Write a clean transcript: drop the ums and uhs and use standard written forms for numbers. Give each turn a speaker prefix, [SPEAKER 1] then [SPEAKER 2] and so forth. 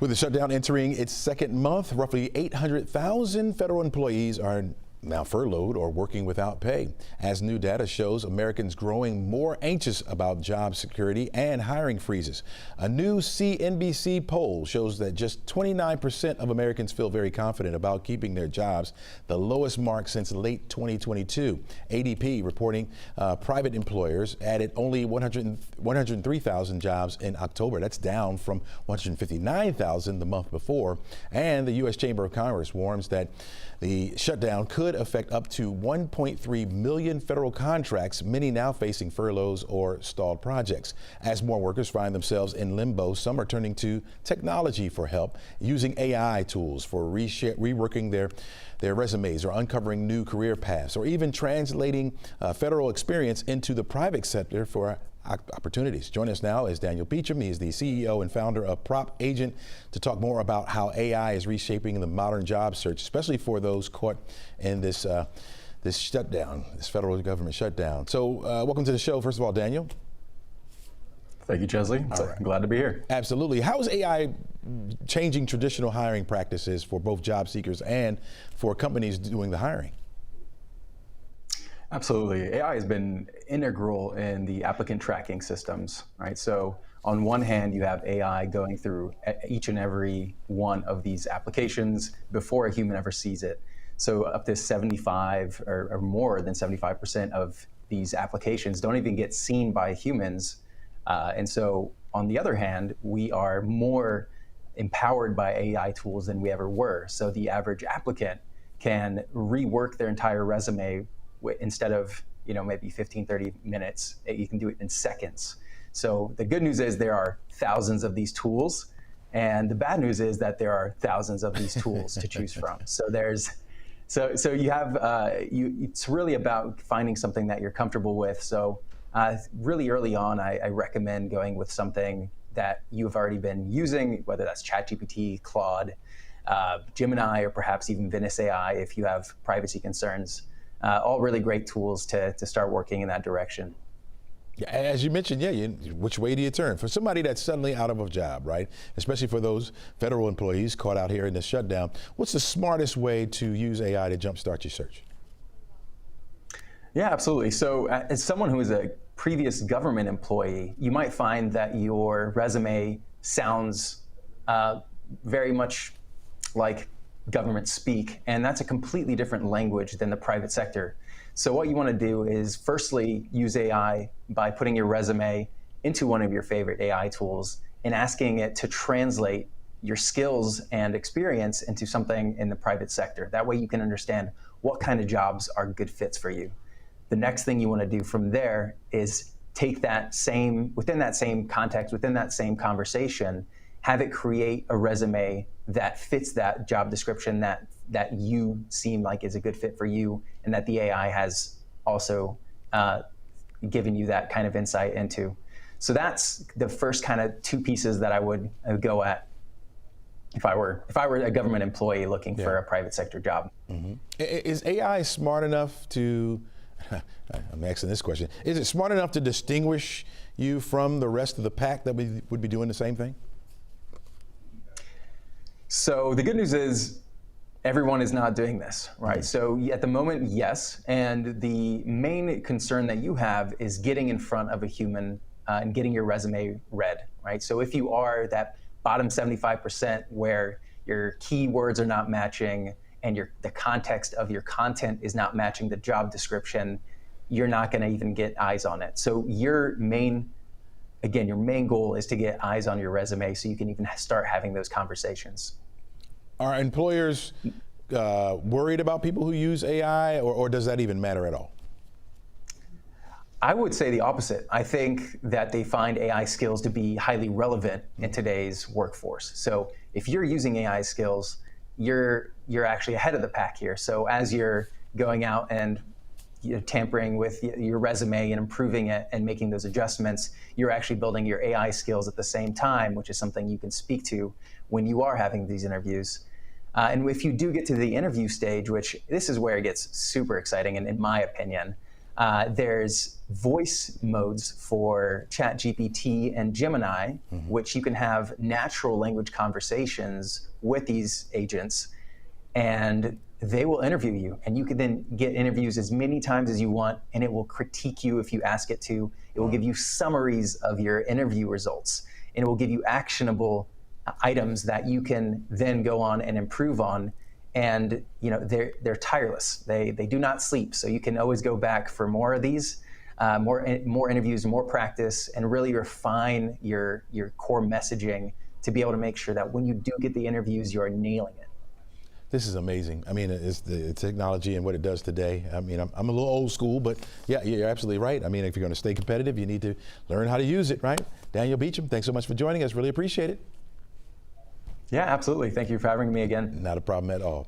[SPEAKER 1] With the shutdown entering its second month, roughly 800,000 federal employees are now furloughed or working without pay. As new data shows, Americans growing more anxious about job security and hiring freezes. A new CNBC poll shows that just 29% of Americans feel very confident about keeping their jobs, the lowest mark since late 2022. ADP reporting private employers added only 103,000 jobs in October. That's down from 159,000 the month before. And the U.S. Chamber of Commerce warns that the shutdown could affect up to 1.3 million federal contracts, many now facing furloughs or stalled projects. As more workers find themselves in limbo, some are turning to technology for help, using AI tools for reworking their resumes or uncovering new career paths, or even translating federal experience into the private sector for opportunities. Joining us now is Daniel Beecham. He is the CEO and founder of Propagent to talk more about how AI is reshaping the modern job search, especially for those caught in this shutdown, this federal government shutdown. So welcome to the show, first of all, Daniel.
[SPEAKER 2] Thank you, Chesley. I'm glad to be here.
[SPEAKER 1] Absolutely. How is AI changing traditional hiring practices for both job seekers and for companies doing the hiring?
[SPEAKER 2] Absolutely. AI has been integral in the applicant tracking systems, right? So on one hand, you have AI going through each and every one of these applications before a human ever sees it. So up to 75 or more than 75% of these applications don't even get seen by humans. And so on the other hand, we are more empowered by AI tools than we ever were. So the average applicant can rework their entire resume instead of maybe 15, 30 minutes, you can do it in seconds. So the good news is there are thousands of these tools, and the bad news is that there are thousands of these tools to choose from. So you have it's really about finding something that you're comfortable with. So really early on, I recommend going with something that you've already been using, whether that's ChatGPT, Claude, Gemini, or perhaps even Venice AI if you have privacy concerns. All really great tools to start working in that direction.
[SPEAKER 1] Yeah, as you mentioned, which way do you turn? For somebody that's suddenly out of a job, right? Especially for those federal employees caught out here in this shutdown, what's the smartest way to use AI to jumpstart your search?
[SPEAKER 2] Yeah, absolutely. So as someone who is a previous government employee, you might find that your resume sounds very much like government speak, and that's a completely different language than the private sector. So what you want to do is firstly use AI by putting your resume into one of your favorite AI tools and asking it to translate your skills and experience into something in the private sector. That way you can understand what kind of jobs are good fits for you. The next thing you want to do from there is take within that same context, within that same conversation, have it create a resume that fits that job description that you seem like is a good fit for you, and that the AI has also given you that kind of insight into. So that's the first kind of two pieces that I would go at if I were a government employee looking for a private sector job.
[SPEAKER 1] Mm-hmm. Is AI smart enough to, I'm asking this question, is it smart enough to distinguish you from the rest of the pack that would be doing the same thing?
[SPEAKER 2] So the good news is everyone is not doing this, right? Mm-hmm. So at the moment, yes. And the main concern that you have is getting in front of a human and getting your resume read, right? So if you are that bottom 75% where your keywords are not matching and the context of your content is not matching the job description, you're not going to even get eyes on it. So your main goal is to get eyes on your resume so you can even start having those conversations.
[SPEAKER 1] Are employers worried about people who use AI, or does that even matter at all?
[SPEAKER 2] I would say the opposite. I think that they find AI skills to be highly relevant in today's workforce. So if you're using AI skills, you're actually ahead of the pack here. So as you're going out and tampering with your resume and improving it and making those adjustments, you're actually building your AI skills at the same time, which is something you can speak to when you are having these interviews. And if you do get to the interview stage, which this is where it gets super exciting, and in my opinion, There's voice modes for ChatGPT and Gemini, which you can have natural language conversations with these agents, and they will interview you. And you can then get interviews as many times as you want, and it will critique you if you ask it to. It will give you summaries of your interview results, and it will give you actionable items that you can then go on and improve on. And they're tireless. They do not sleep. So you can always go back for more of these, more interviews, more practice, and really refine your core messaging to be able to make sure that when you do get the interviews, you are nailing it.
[SPEAKER 1] This is amazing. I mean, it's the technology and what it does today. I mean, I'm a little old school, but yeah, you're absolutely right. I mean, if you're going to stay competitive, you need to learn how to use it, right? Daniel Beecham, thanks so much for joining us. Really appreciate it.
[SPEAKER 2] Yeah, absolutely. Thank you for having me again.
[SPEAKER 1] Not a problem at all.